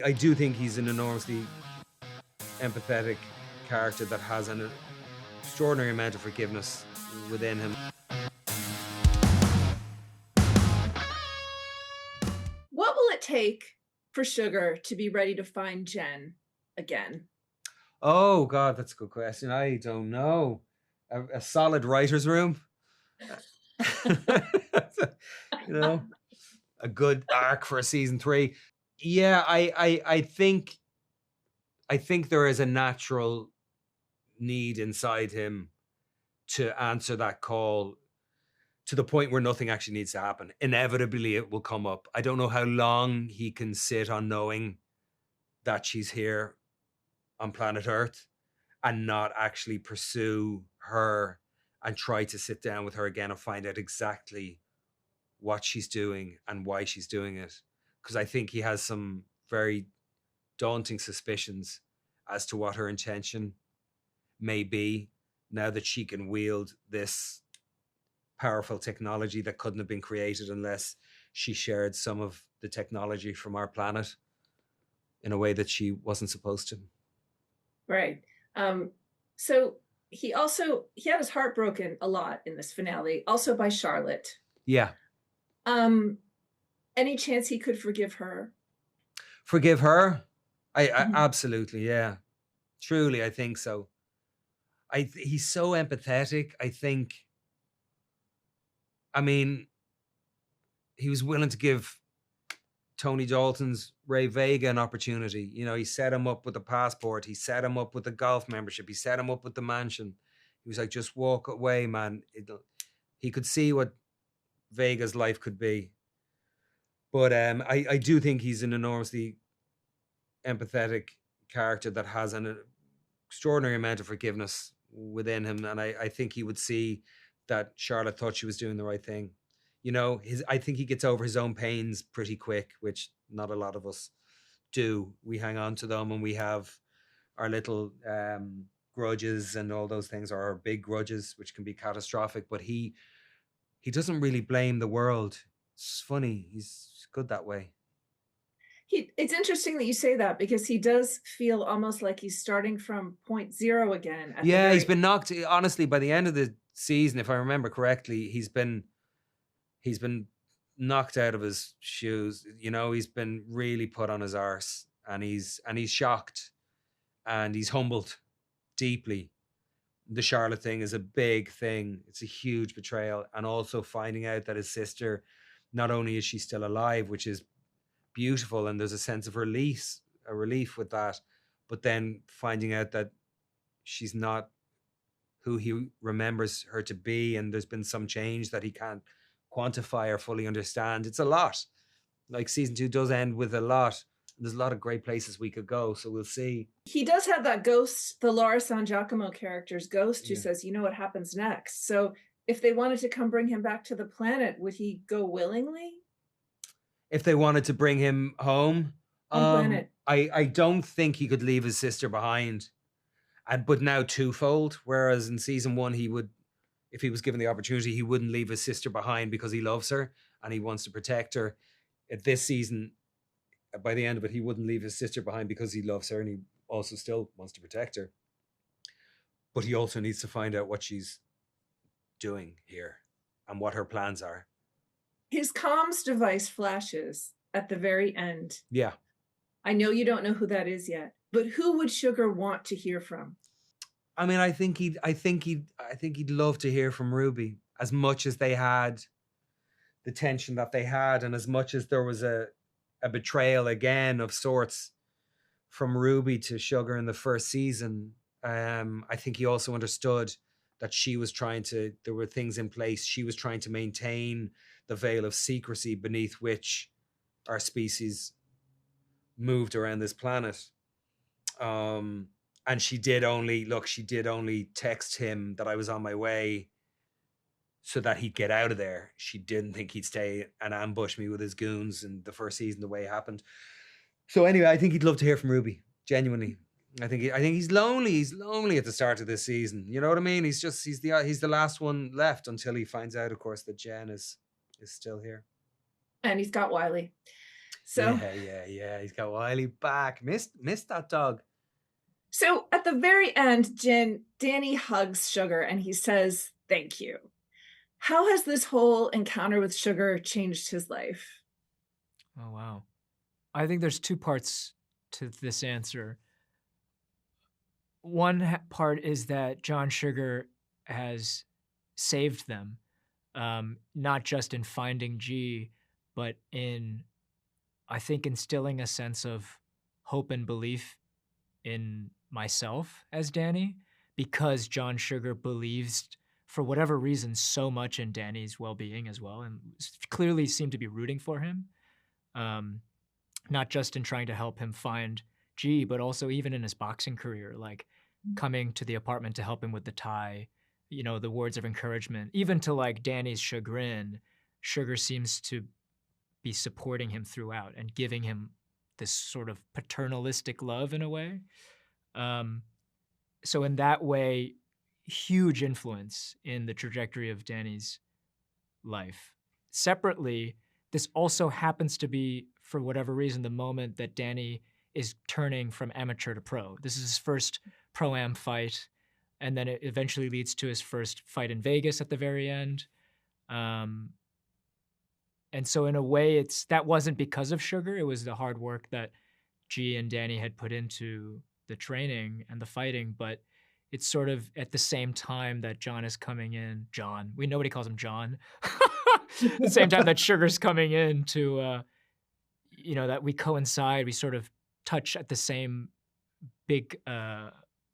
I do think he's an enormously empathetic character that has an extraordinary amount of forgiveness within him. What will it take for Sugar to be ready to find Jen again? Oh God, that's a good question. I don't know. A solid writer's room. You know, a good arc for a season 3. Yeah, I think there is a natural need inside him to answer that call to the point where nothing actually needs to happen. Inevitably, it will come up. I don't know how long he can sit on knowing that she's here on planet Earth and not actually pursue her and try to sit down with her again and find out exactly what she's doing and why she's doing it. Because I think he has some very daunting suspicions as to what her intention may be now that she can wield this powerful technology that couldn't have been created unless she shared some of the technology from our planet in a way that she wasn't supposed to. Right. So he had his heart broken a lot in this finale, also by Charlotte. Yeah. Any chance he could forgive her? Forgive her? I absolutely, yeah. Truly, I think so. He's so empathetic. I mean, he was willing to give Tony Dalton's Ray Vega an opportunity. You know, he set him up with the passport. He set him up with the golf membership. He set him up with the mansion. He was like, just walk away, man. He could see what Vega's life could be. But I do think he's an enormously empathetic character that has an extraordinary amount of forgiveness within him. And I think he would see that Charlotte thought she was doing the right thing. You know, I think he gets over his own pains pretty quick, which not a lot of us do. We hang on to them and we have our little grudges and all those things, or our big grudges, which can be catastrophic. But he doesn't really blame the world. It's funny. He's good that way. It's interesting that you say that because he does feel almost like he's starting from point zero again. Yeah, he's been knocked. Honestly, by the end of the season, if I remember correctly, he's been knocked out of his shoes. You know, he's been really put on his arse, and he's shocked, and he's humbled deeply. The Charlotte thing is a big thing. It's a huge betrayal, and also finding out that his sister, not only is she still alive, which is beautiful, and there's a sense of relief with that, but then finding out that she's not who he remembers her to be, and there's been some change that he can't quantify or fully understand. It's a lot. Like, season 2 does end with a lot. There's a lot of great places we could go, so we'll see. He does have that ghost, the Laura San Giacomo character's ghost, who says, you know what happens next. So if they wanted to come bring him back to the planet, would he go willingly? If they wanted to bring him home, planet. I don't think he could leave his sister behind. But now twofold, whereas in season 1 he would, if he was given the opportunity, he wouldn't leave his sister behind because he loves her and he wants to protect her. At this season, by the end of it, he wouldn't leave his sister behind because he loves her and he also still wants to protect her. But he also needs to find out what she's doing here and what her plans are. His comms device flashes at the very end. Yeah. I know you don't know who that is yet, but who would Sugar want to hear from? I mean, I think he'd love to hear from Ruby, as much as they had the tension that they had, and as much as there was a betrayal again of sorts from Ruby to Sugar in the first season. I think he also understood that there were things in place. She was trying to maintain the veil of secrecy beneath which our species moved around this planet. And she did only text him that I was on my way so that he'd get out of there. She didn't think he'd stay and ambush me with his goons in the first season the way it happened. So anyway, I think he'd love to hear from Ruby, genuinely. I think he's lonely. He's lonely at the start of this season. You know what I mean? He's the last one left until he finds out, of course, that Jen is still here. And he's got Wiley. So, Yeah. He's got Wiley back. Missed that dog. so at the very end, Danny hugs Sugar and he says, "Thank you." How has this whole encounter with Sugar changed his life? Oh, wow. I think there's two parts to this answer. One part is that John Sugar has saved them, not just in finding G, but in, I think, instilling a sense of hope and belief in myself as Danny, because John Sugar believes, for whatever reason, so much in Danny's well-being as well, and clearly seemed to be rooting for him, not just in trying to help him find G, but also even in his boxing career, like coming to the apartment to help him with the tie, the words of encouragement, even to like Danny's chagrin. Sugar seems to be supporting him throughout and giving him this sort of paternalistic love in a way. So in that way, huge influence in the trajectory of Danny's life. Separately, this also happens to be, for whatever reason, the moment that Danny is turning from amateur to pro. This is his first pro-am fight, and then it eventually leads to his first fight in Vegas at the very end. And so in a way, that wasn't because of Sugar. It was the hard work that G and Danny had put into the training and the fighting, but it's sort of at the same time that John is coming in. John, nobody calls him John. At the same time that Sugar's coming in to, that we coincide, we sort of touch at the same big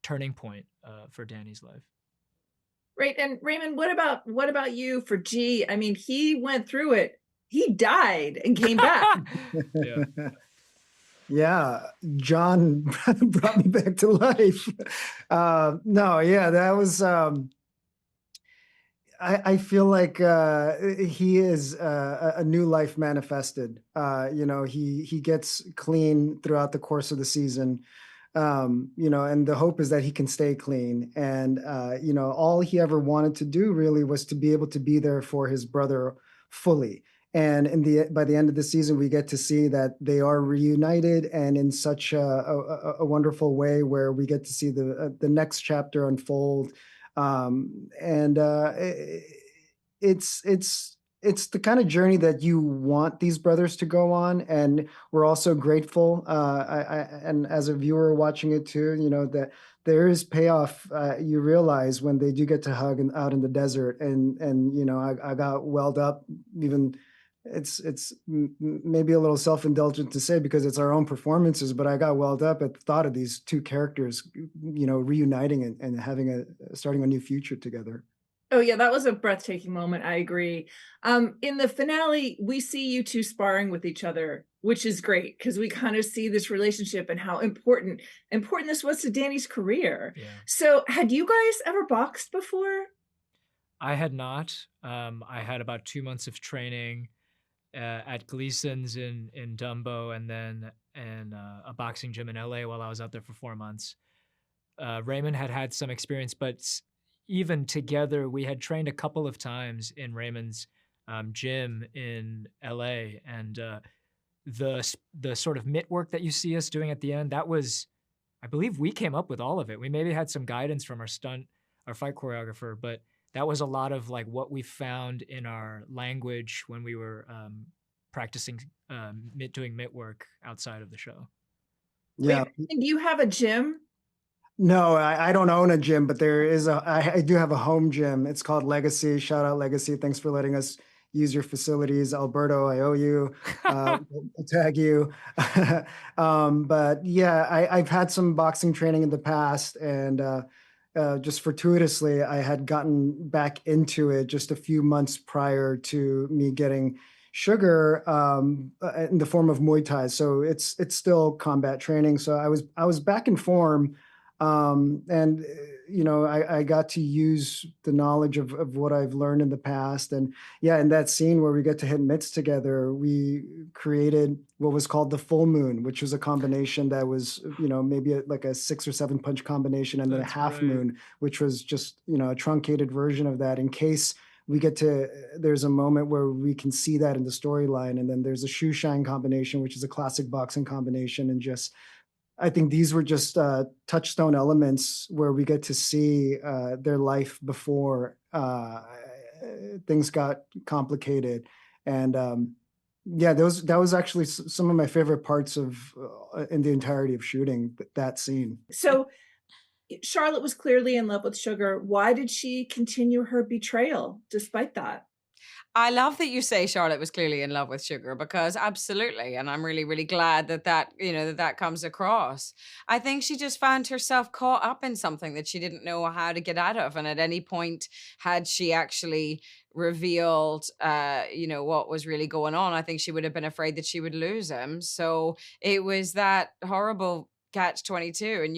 turning point for Danny's life. Right. And Raymond, what about you for G? I mean, he went through it. He died and came back. Yeah. Yeah, John brought me back to life. That was. I feel like he is a new life manifested. He gets clean throughout the course of the season. And the hope is that he can stay clean. And all he ever wanted to do really was to be able to be there for his brother fully. And by the end of the season, we get to see that they are reunited, and in such a wonderful way, where we get to see the next chapter unfold. It's the kind of journey that you want these brothers to go on, and we're also grateful. And as a viewer watching it too, that there is payoff. You realize when they do get to hug out in the desert, and I got welled up. Even it's maybe a little self-indulgent to say because it's our own performances, but I got welled up at the thought of these two characters, reuniting and starting a new future together. Oh yeah, that was a breathtaking moment. I agree. In the finale, we see you two sparring with each other, which is great because we kind of see this relationship and how important this was to Danny's career. Yeah. So, had you guys ever boxed before? I had not. I had about 2 months of training at Gleason's in Dumbo, and then in a boxing gym in LA while I was out there for 4 months. Raymond had some experience, but even together, we had trained a couple of times in Raymond's gym in LA, and the sort of mitt work that you see us doing at the end, that was, I believe we came up with all of it. We maybe had some guidance from our fight choreographer, but that was a lot of like what we found in our language when we were practicing doing mitt work outside of the show. Yeah. Wait, do you have a gym? No, I don't own a gym, but I do have a home gym. It's called Legacy. Shout out Legacy. Thanks for letting us use your facilities. Alberto, I owe you. I'll tag you. But yeah, I've had some boxing training in the past, and just fortuitously, I had gotten back into it just a few months prior to me getting Sugar in the form of Muay Thai. So it's still combat training. So I was back in form. And I got to use the knowledge of what I've learned in the past. And yeah, in that scene where we get to hit mitts together, we created what was called the full moon, which was a combination that was, maybe like a 6 or 7 punch combination, and then a half moon, which was just, a truncated version of that in case there's a moment where we can see that in the storyline. And then there's a shoe shine combination, which is a classic boxing combination. And just, I think these were just touchstone elements where we get to see their life before things got complicated. And yeah, that was actually some of my favorite parts of in the entirety of shooting that scene. So Charlotte was clearly in love with Sugar. Why did she continue her betrayal despite that? I love that you say Charlotte was clearly in love with Sugar, because absolutely. And I'm really, really glad that comes across. I think she just found herself caught up in something that she didn't know how to get out of. And at any point, had she actually revealed, what was really going on, I think she would have been afraid that she would lose him. So it was that horrible catch 22, and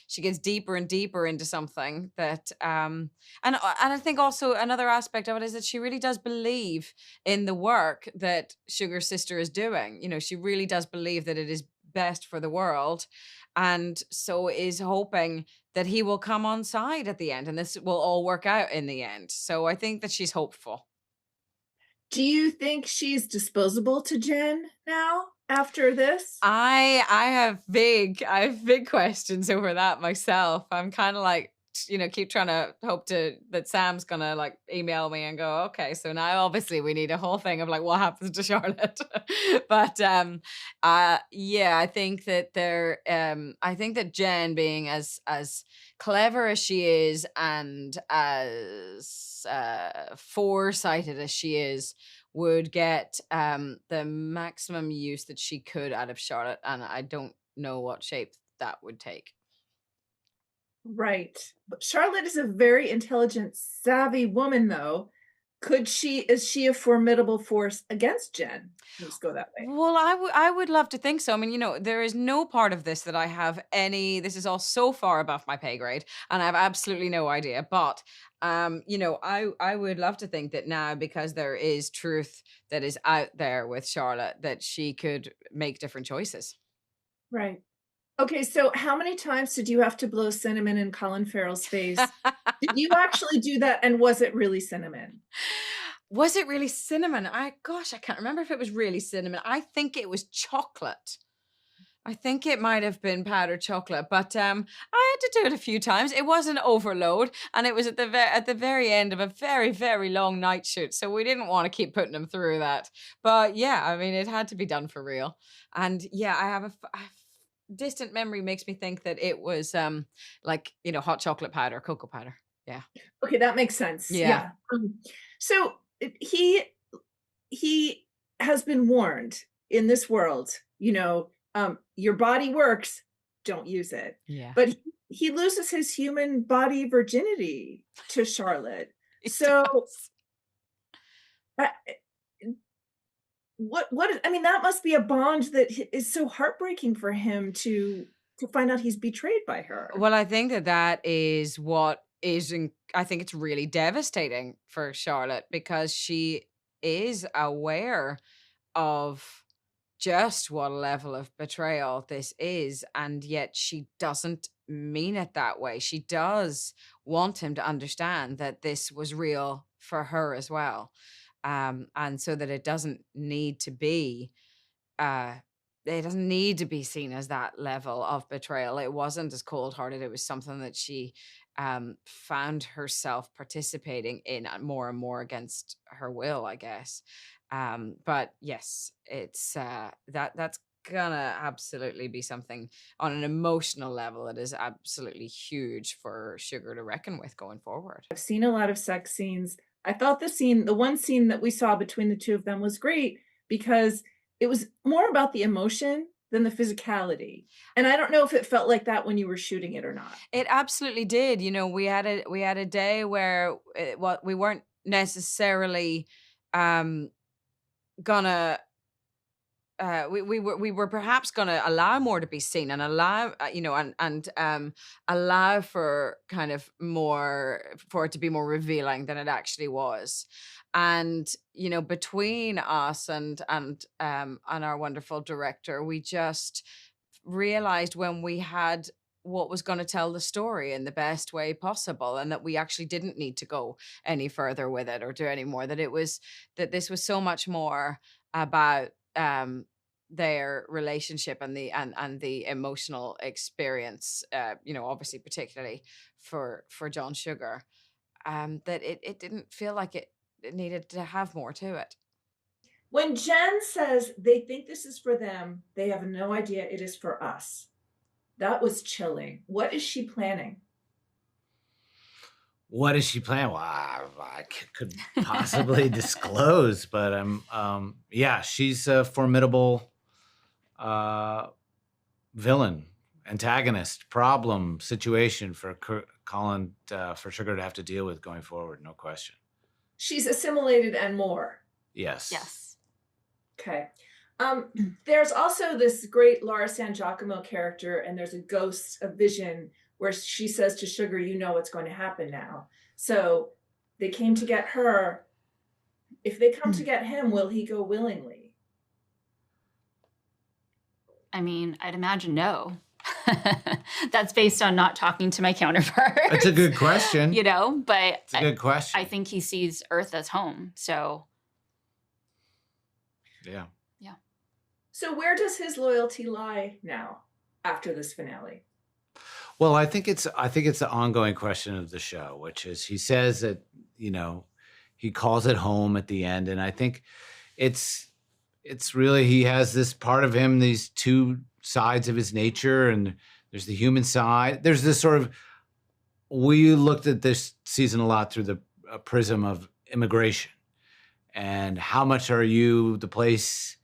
she gets deeper and deeper into something that and I think also another aspect of it is that she really does believe in the work that Sugar's sister is doing. She really does believe that it is best for the world, and so is hoping that he will come on side at the end and this will all work out in the end. So I think that she's hopeful. Do you think she's disposable to Jen now after this? I have big questions over that myself. I'm kind of like, keep trying to hope that Sam's gonna like email me and go, okay, so now obviously we need a whole thing of like what happens to Charlotte. But yeah, I think that Jen, being as clever as she is and as foresighted as she is, would get the maximum use that she could out of Charlotte, and I don't know what shape that would take. Right. But Charlotte is a very intelligent, savvy woman, though. Is she a formidable force against Jen? Let's go that way. Well, I would love to think so. I mean, there is no part of this that I have this is all so far above my pay grade, and I have absolutely no idea. But, I would love to think that now, because there is truth that is out there with Charlotte, that she could make different choices. Right. Okay, so how many times did you have to blow cinnamon in Colin Farrell's face? Did you actually do that, and was it really cinnamon? Was it really cinnamon? I can't remember if it was really cinnamon. I think it was chocolate. I think it might have been powdered chocolate, but I had to do it a few times. It was an overload, and it was at the very end of a very, very long night shoot, so we didn't want to keep putting them through that. But yeah, I mean, it had to be done for real. And yeah, I have a distant memory makes me think that it was hot chocolate powder, cocoa powder. Yeah. Okay, that makes sense. Yeah. So he has been warned in this world, your body works, don't use it. Yeah. But he loses his human body virginity to Charlotte. That must be a bond that is so heartbreaking for him to find out he's betrayed by her. Well, I think that is what I think it's really devastating for Charlotte, because she is aware of just what level of betrayal this is, and yet she doesn't mean it that way. She does want him to understand that this was real for her as well. And so that it doesn't need to be seen as that level of betrayal. It wasn't as cold-hearted. It was something that she found herself participating in more and more against her will, I guess. But yes, it's that's gonna absolutely be something on an emotional level that is absolutely huge for Sugar to reckon with going forward. I've seen a lot of sex scenes. I thought the one scene that we saw between the two of them was great because it was more about the emotion than the physicality. And I don't know if it felt like that when you were shooting it or not. It absolutely did. We had a day where we weren't necessarily gonna we were perhaps gonna allow more to be seen and allow allow for kind of more, for it to be more revealing than it actually was. And between us and our wonderful director, we just realized when we had what was going to tell the story in the best way possible, and that we actually didn't need to go any further with it or do any more, that this was so much more about their relationship and the emotional experience, obviously particularly for John Sugar, that it didn't feel like it needed to have more to it. When Jen says they think this is for them, they have no idea it is for us. That was chilling. What is she planning? What is she planning? Well, I could possibly disclose, but she's a formidable villain, antagonist, problem, situation for Colin, for Sugar to have to deal with going forward. No question. She's assimilated and more. Yes. Yes. Okay. There's also this great Laura San Giacomo character, and there's a ghost, a vision, where she says to Sugar, you know what's going to happen now. So they came to get her. If they come to get him, will he go willingly? I mean, I'd imagine no. That's based on not talking to my counterpart. That's a good question. But it's a good question. I think he sees Earth as home. So yeah. So where does his loyalty lie now after this finale? Well, I think it's the ongoing question of the show, which is he says that, he calls it home at the end. And I think it's really, he has this part of him, these two sides of his nature, and there's the human side. There's this sort of, we looked at this season a lot through the prism of immigration, and how much are you the place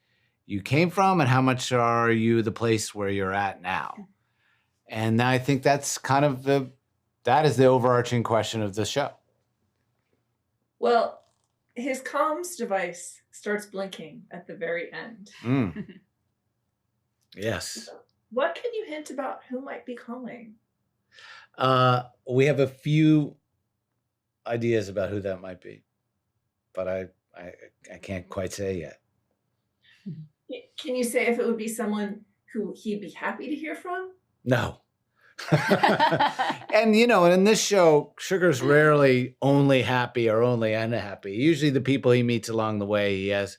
you came from, and how much are you the place where you're at now? And I think that's kind of that is the overarching question of the show. Well, his comms device starts blinking at the very end. Yes. What can you hint about who might be calling? We have a few ideas about who that might be, but I can't quite say yet. Can you say if it would be someone who he'd be happy to hear from? No. And in this show, Sugar's rarely only happy or only unhappy. Usually the people he meets along the way, he has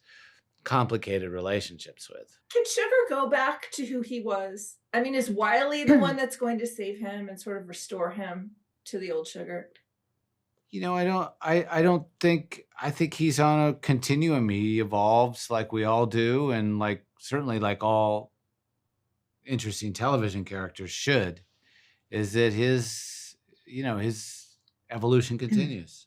complicated relationships with. Can Sugar go back to who he was? I mean, is Wiley the one that's going to save him and sort of restore him to the old Sugar? I think he's on a continuum. He evolves like we all do, and certainly like all interesting television characters should, is that his evolution continues.